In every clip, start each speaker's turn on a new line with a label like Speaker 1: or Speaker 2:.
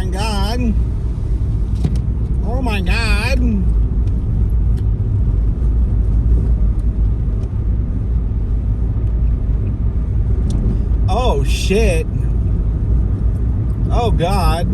Speaker 1: my god. Oh my god. Oh shit. Oh god.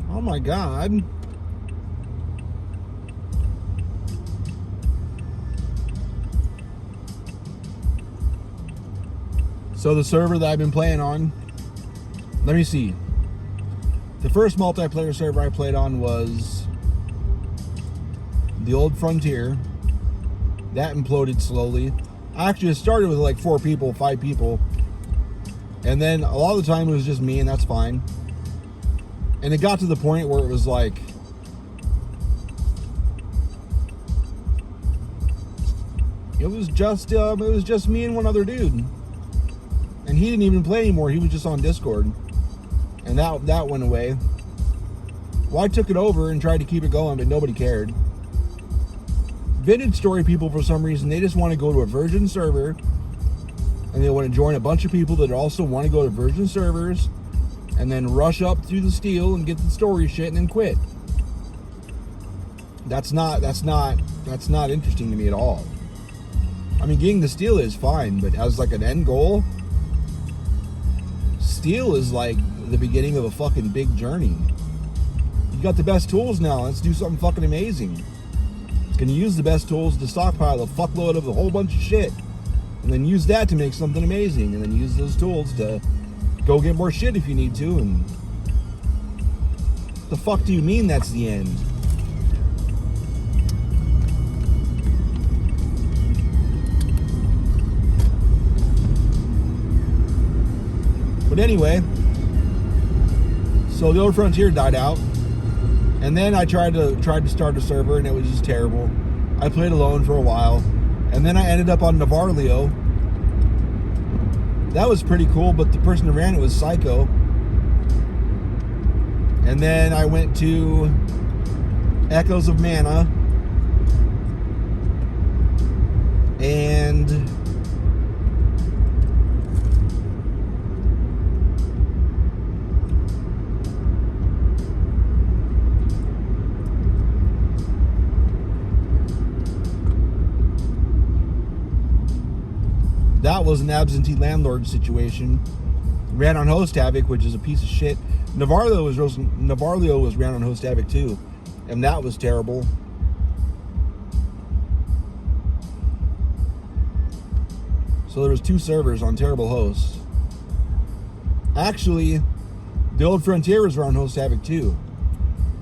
Speaker 1: Oh my god. So the server that I've been playing on, let me see. The first multiplayer server I played on was the old Frontier. That imploded slowly. Actually, it started with like 4 people, 5 people. And then a lot of the time it was just me, and that's fine. And it got to the point where it was like, it was just me and one other dude. And he didn't even play anymore. He was just on Discord. And that went away. Well, I took it over and tried to keep it going, but nobody cared. Vintage Story people, for some reason, they just want to go to a Virgin server. And they want to join a bunch of people that also want to go to Virgin servers. And then rush up through the steel and get the story shit and then quit. That's not interesting to me at all. I mean, getting the steel is fine, but as like an end goal, steel is like the beginning of a fucking big journey. You got the best tools now. Let's do something fucking amazing. Can you use the best tools to stockpile a fuckload of a whole bunch of shit, and then use that to make something amazing, and then use those tools to go get more shit if you need to. And the fuck do you mean that's the end? But anyway, so the old Frontier died out, and then I tried to start a server, and it was just terrible. I played alone for a while, and then I ended up on Navarleo. That was pretty cool, but the person who ran it was psycho. And then I went to Echoes of Mana, and that was an absentee landlord situation. Ran on Host Havoc, which is a piece of shit. Navarleo was ran on Host Havoc too, and that was terrible. So there was 2 servers on terrible hosts. Actually, the old Frontier was around Host Havoc too,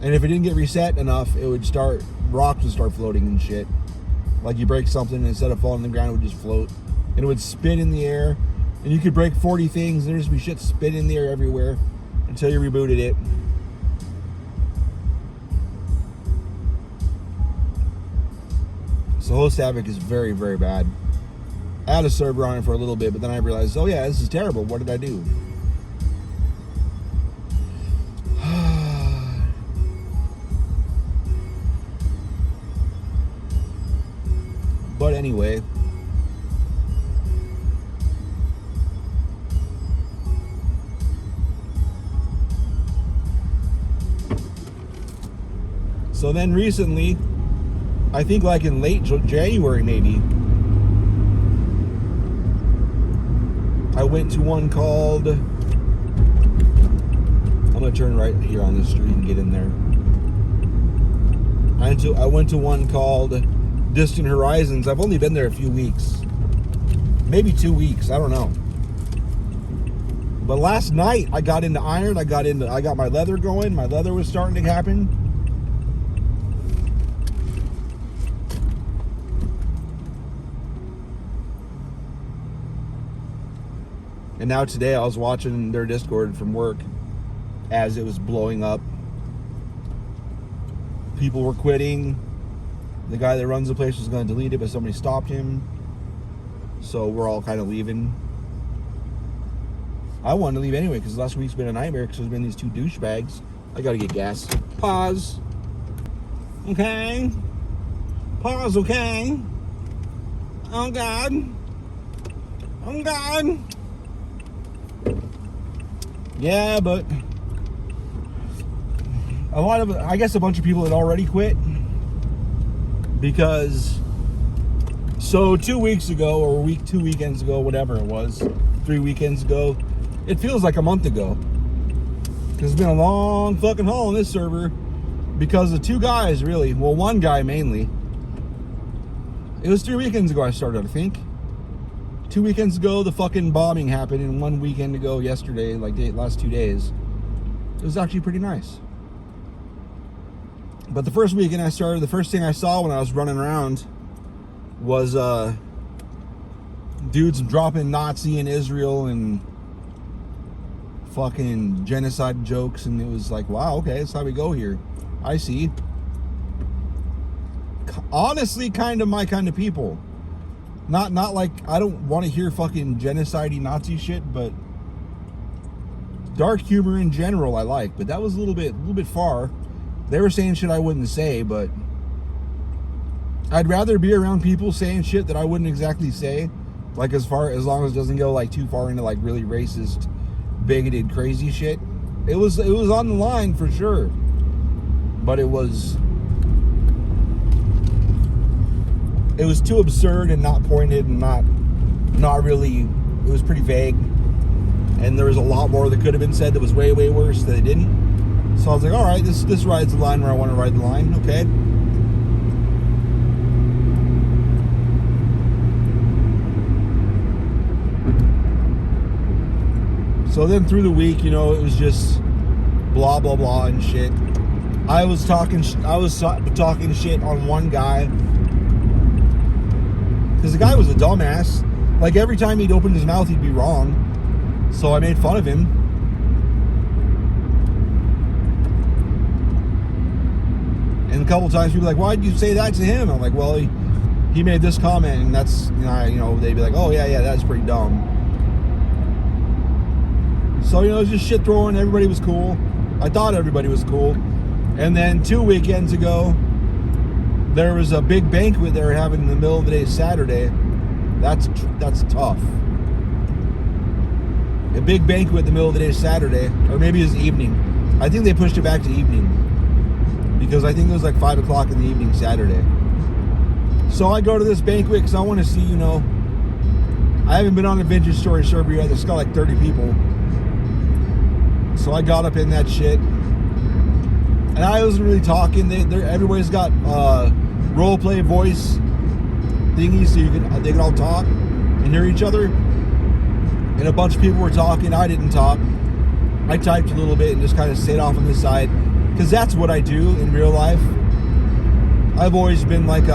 Speaker 1: and if it didn't get reset enough, it would rocks would start floating and shit. Like you break something, and instead of falling on the ground, it would just float. And it would spin in the air, and you could break 40 things, and there'd just be shit spinning in the air everywhere until you rebooted it. So Host Havoc is very, very bad. I had a server on it for a little bit, but then I realized, oh yeah, this is terrible. What did I do? But anyway, so then recently, I think like in late January maybe, I went to one called, I'm going to turn right here on this street and get in there. I went to one called Distant Horizons. I've only been there a few weeks. Maybe 2 weeks, I don't know. But last night I got into iron, I got my leather going, my leather was starting to happen. And now today I was watching their Discord from work as it was blowing up. People were quitting. The guy that runs the place was going to delete it, but somebody stopped him. So we're all kind of leaving. I wanted to leave anyway because last week's been a nightmare because there's been these two douchebags. I gotta get gas. Pause. Okay. Pause, okay. Oh, God. Oh, God. Yeah, but I guess a bunch of people had already quit because, so 2 weeks ago, or 2 weekends ago, whatever it was, 3 weekends ago, it feels like a month ago. Because it's been a long fucking haul on this server because of two guys, really. Well, one guy mainly. It was 3 weekends ago I started, I think. 2 weekends ago, the fucking bombing happened, and 1 weekend ago, yesterday, like the last 2 days. It was actually pretty nice. But the first weekend I started, the first thing I saw when I was running around was dudes dropping Nazi in Israel and fucking genocide jokes, and it was like, wow, okay, that's how we go here. I see. Honestly, kind of my kind of people. Not like, I don't want to hear fucking genocide-y Nazi shit, but dark humor in general I like, but that was a little bit far. They were saying shit I wouldn't say, but I'd rather be around people saying shit that I wouldn't exactly say, like as long as it doesn't go like too far into like really racist, bigoted, crazy shit. It was on the line for sure, but it was too absurd and not pointed and not really. It was pretty vague, and there was a lot more that could have been said that was way worse that it didn't. So I was like, all right, this rides the line where I want to ride the line. Okay. So then through the week, it was just blah blah blah and shit. I was talking shit on one guy because the guy was a dumbass. Like every time he'd open his mouth, he'd be wrong. So I made fun of him. And a couple times people were like, why did you say that to him? I'm like, well, he made this comment, and that's, they'd be like, oh yeah, that's pretty dumb. So, it was just shit throwing. Everybody was cool. I thought everybody was cool. And then 2 weekends ago, there was a big banquet they were having in the middle of the day Saturday. That's tough. A big banquet in the middle of the day Saturday, or maybe it was evening. I think they pushed it back to evening, because I think it was like 5 o'clock in the evening Saturday. So I go to this banquet because I want to see, I haven't been on a vintage story server yet. There's got like 30 people. So I got up in that shit, and I wasn't really talking. Everybody's got role play voice thingies, so they can all talk and hear each other. And a bunch of people were talking. I didn't talk. I typed a little bit and just kind of stayed off on the side, because that's what I do in real life. I've always been like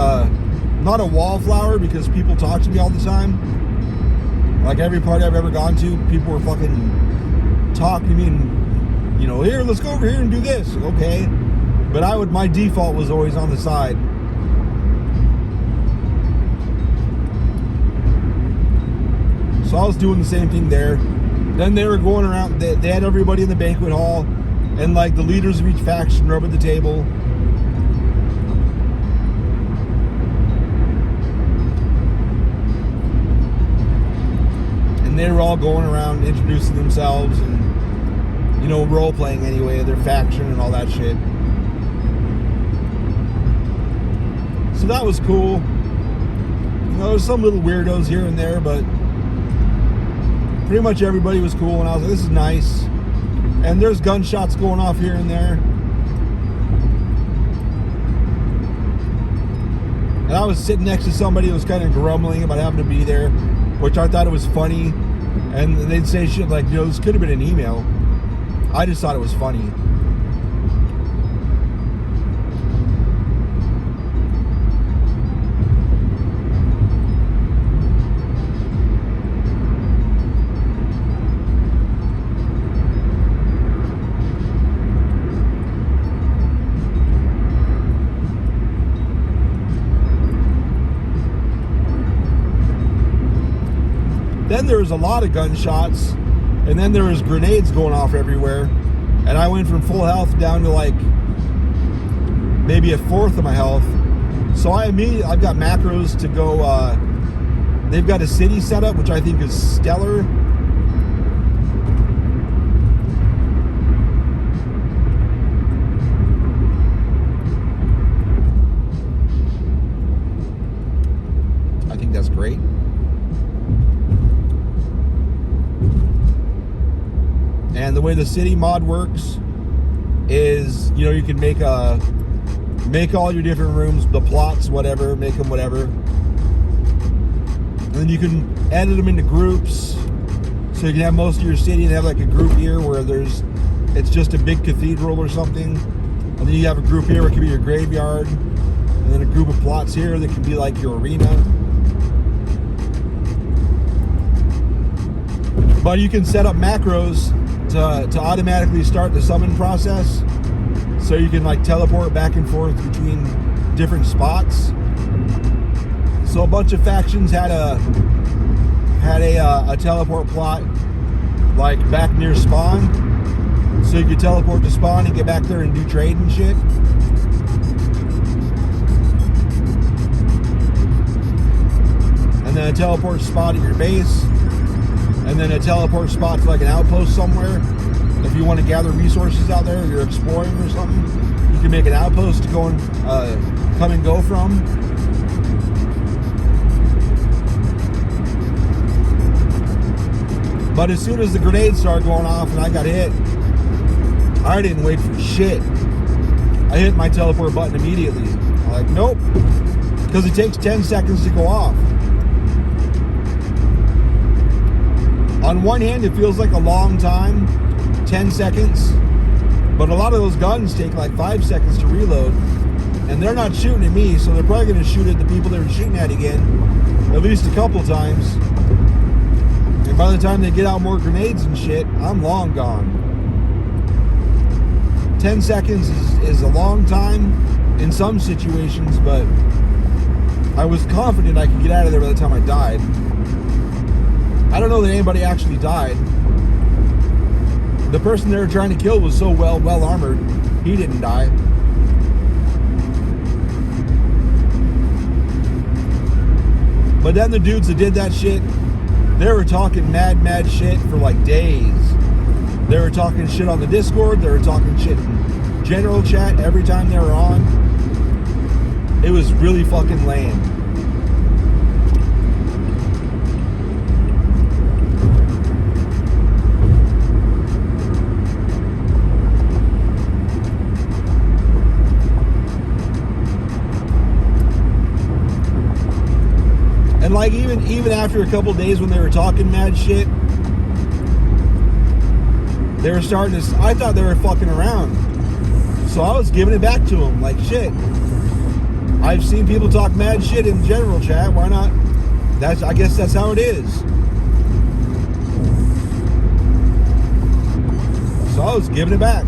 Speaker 1: not a wallflower, because people talk to me all the time. Like every party I've ever gone to, people were fucking talking to me and, here, let's go over here and do this. Okay. But my default was always on the side. So I was doing the same thing there. Then they were going around, they had everybody in the banquet hall, and like the leaders of each faction were up at the table. And they were all going around introducing themselves and, role playing anyway, their faction and all that shit. So that was cool. There's some little weirdos here and there, but pretty much everybody was cool, and I was like, this is nice. And there's gunshots going off here and there. And I was sitting next to somebody who was kind of grumbling about having to be there, which I thought it was funny. And they'd say shit like, this could have been an email. I just thought it was funny. then there was a lot of gunshots, and then there was grenades going off everywhere, and I went from full health down to like maybe a fourth of my health. So I've got macros to go. They've got a city setup, which I think is stellar. I think that's great. And the way the city mod works is, you know, you can make all your different rooms, the plots, whatever, make them whatever. And then you can edit them into groups. So you can have most of your city and have like a group here where it's just a big cathedral or something. And then you have a group here where it can be your graveyard. And then a group of plots here that can be like your arena. But you can set up macros to automatically start the summon process, so you can like teleport back and forth between different spots. So a bunch of factions had a teleport plot like back near spawn, so you could teleport to spawn and get back there and do trade and shit. And then a teleport spot at your base. And then a teleport spot to like an outpost somewhere. If you want to gather resources out there, or you're exploring or something, you can make an outpost to go and come and go from. But as soon as the grenades started going off and I got hit, I didn't wait for shit. I hit my teleport button immediately. I'm like, nope, because it takes 10 seconds to go off. On one hand, it feels like a long time, 10 seconds, but a lot of those guns take like 5 seconds to reload, and they're not shooting at me, so they're probably going to shoot at the people they were shooting at again, at least a couple times. And by the time they get out more grenades and shit, I'm long gone. 10 seconds is a long time in some situations, but I was confident I could get out of there by the time I died. I don't know that anybody actually died. The person they were trying to kill was so well armored, he didn't die. But then the dudes that did that shit, they were talking mad shit for like days. They were talking shit on the Discord, they were talking shit in general chat every time they were on. It was really fucking lame. And like even after a couple days when they were talking mad shit, they were starting to, I thought they were fucking around. So I was giving it back to them like shit. I've seen people talk mad shit in general chat, why not? I guess that's how it is. So I was giving it back.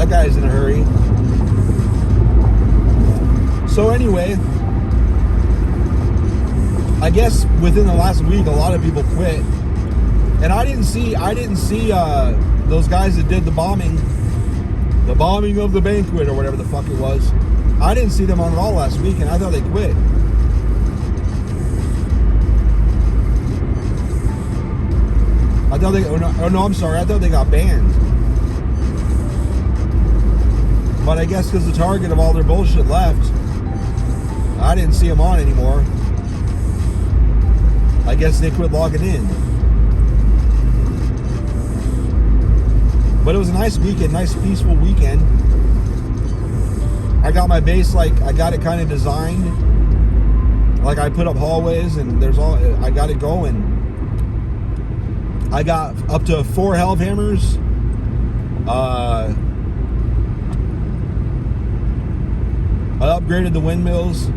Speaker 1: Guy's in a hurry. So anyway, I guess within the last week a lot of people quit, and I didn't see those guys that did the bombing of the banquet or whatever the fuck it was. I didn't see them on it all last week, and I thought they quit. I thought they I'm sorry, I thought they got banned. But I guess because the target of all their bullshit left, I didn't see them on anymore. I guess they quit logging in. But it was a nice weekend, nice peaceful weekend. I got my base, like, I got it kind of designed. Like, I put up hallways and I got it going. I got up to 4 Hellhammers. I upgraded the windmills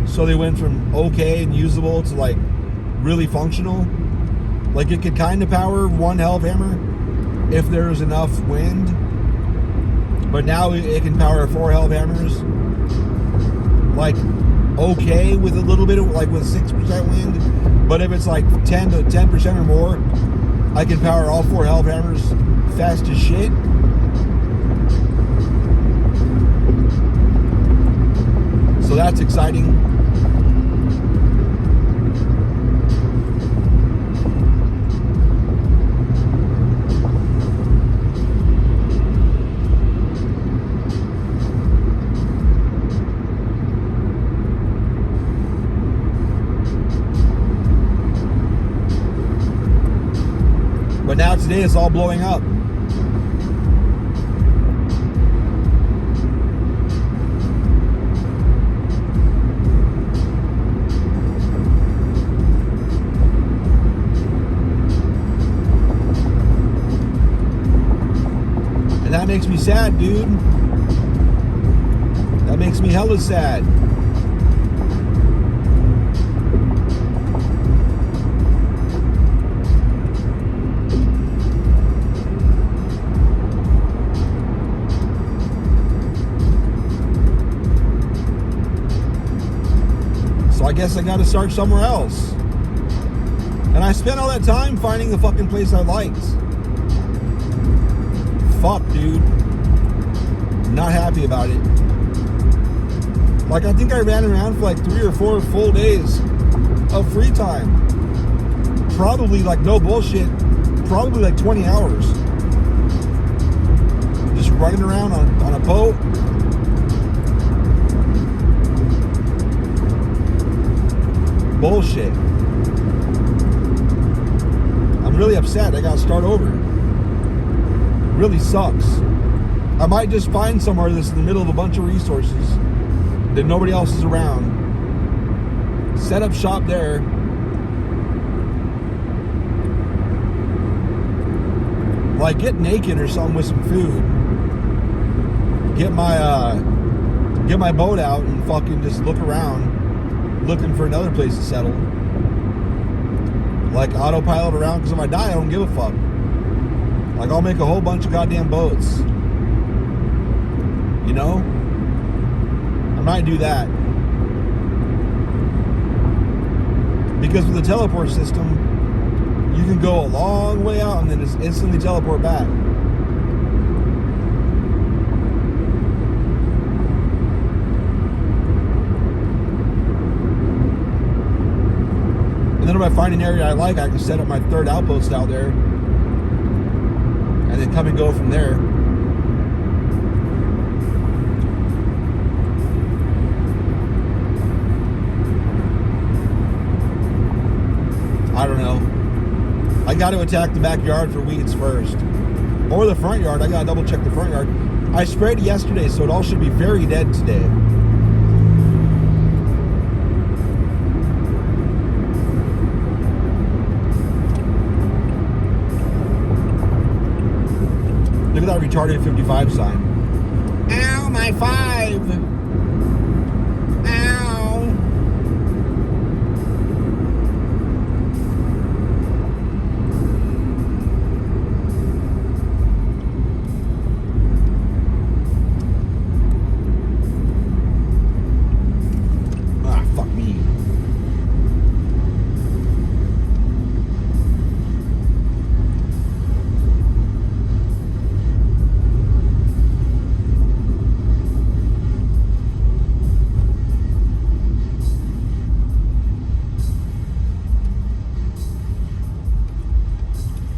Speaker 1: so they went from okay and usable to like really functional. Like it could kind of power one hell of hammer if there's enough wind, but now it can power 4 hell of hammers like okay with a little bit of like with 6% wind. But if it's like 10% or more, I can power all 4 hell of hammers fast as shit. So that's exciting. But now today it's all blowing up. And that makes me sad, dude. That makes me hella sad. So I guess I gotta start somewhere else. And I spent all that time finding the fucking place I liked. Fuck, dude. Not happy about it. Like, I think I ran around for like 3 or 4 full days of free time. Probably, like, no bullshit, probably like 20 hours. Just running around on a boat. Bullshit. I'm really upset. I gotta start over. Really sucks. I might just find somewhere that's in the middle of a bunch of resources that nobody else is around. Set up shop there. Like, get naked or something with some food. Get my boat out and fucking just look around, looking for another place to settle. Like, autopilot around, because if I die, I don't give a fuck. Like, I'll make a whole bunch of goddamn boats. You know? I might do that. Because with the teleport system, you can go a long way out and then just instantly teleport back. And then if I find an area I like, I can set up my 3rd outpost out there. And then come and go from there. I don't know. I got to attack the backyard for weeds first. Or the front yard. I got to double check the front yard. I sprayed yesterday, so it all should be very dead today. Look at that retarded 55 sign. Ow, my 5. Ow. Ah, fuck me.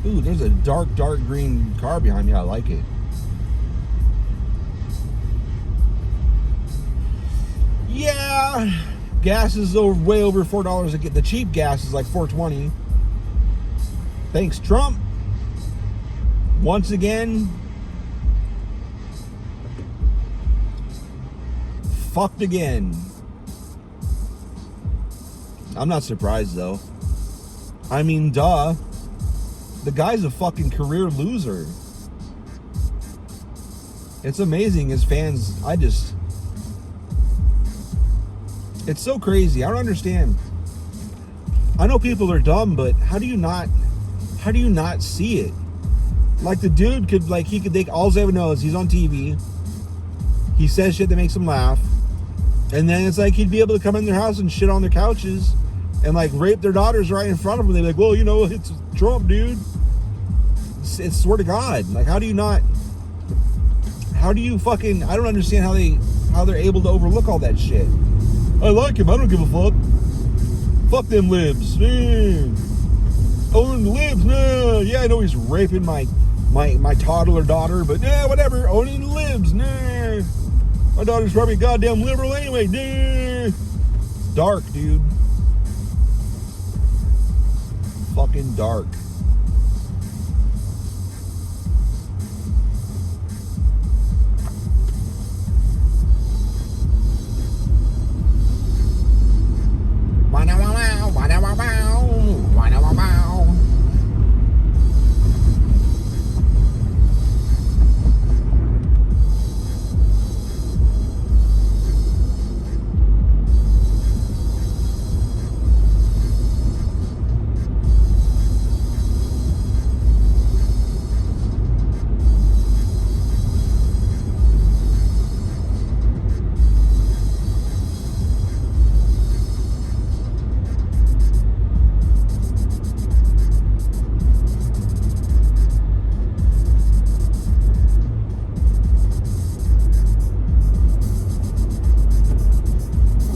Speaker 1: Ooh, there's a dark green car behind me. I like it. Yeah, gas is way over $4 a get. The cheap gas is like $4.20. Thanks, Trump. Once again, fucked again. I'm not surprised though. I mean, duh. The guy's a fucking career loser. It's amazing his fans, It's so crazy. I don't understand. I know people are dumb, but how do you not see it? Like, the dude could, like, all they ever know is he's on TV. He says shit that makes them laugh. And then it's like he'd be able to come in their house and shit on their couches and, like, rape their daughters right in front of them. They'd be like, well, you know, it's Trump, dude. It's swear to God. Like, how do you fucking, I don't understand how they're able to overlook all that shit. I like him. I don't give a fuck. Fuck them libs. Owning the libs. Yeah, I know he's raping my toddler daughter, but whatever. Owning the libs. My daughter's probably goddamn liberal anyway. Dark, dude. Fucking dark.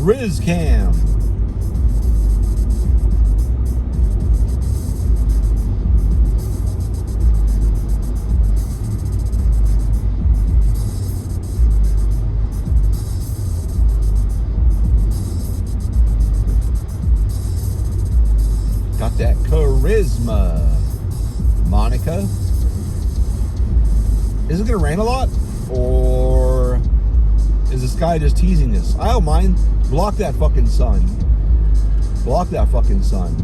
Speaker 1: Rizcam. Got that charisma, Monica. Is it gonna rain a lot, or is the sky just teasing us? I don't mind. Block that fucking sun. Block that fucking sun.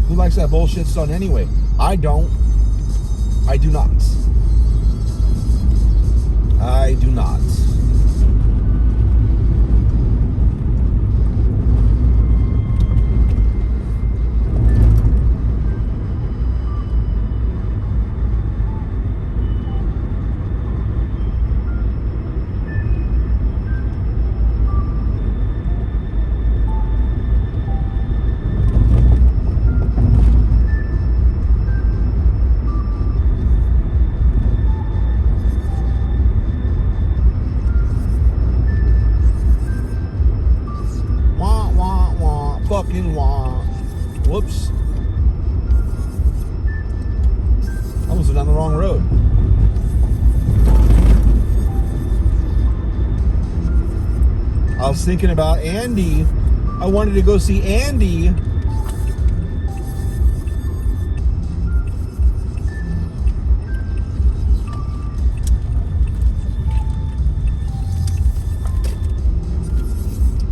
Speaker 1: Who likes that bullshit sun anyway? I don't. I do not. I do not. Fucking wah. Whoops. Almost went down the wrong road. I was thinking about Andy. I wanted to go see Andy.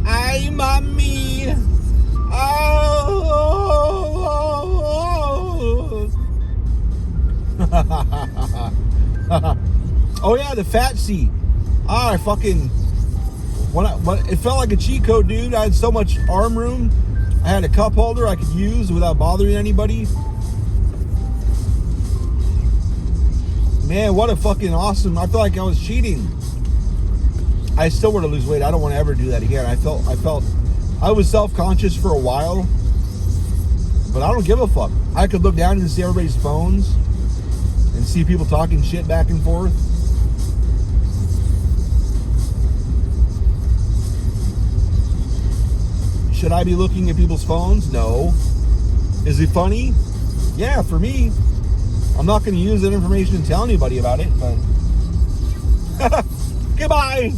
Speaker 1: Ay, mommy. Oh yeah, the FAPC. I fucking it felt like a cheat code, dude. I had so much arm room. I had a cup holder I could use without bothering anybody. Man, what a fucking awesome. I felt like I was cheating. I still want to lose weight. I don't want to ever do that again. I was self-conscious for a while, but I don't give a fuck. I could look down and see everybody's phones and see people talking shit back and forth. Should I be looking at people's phones? No. Is it funny? Yeah, for me. I'm not going to use that information and tell anybody about it, but goodbye.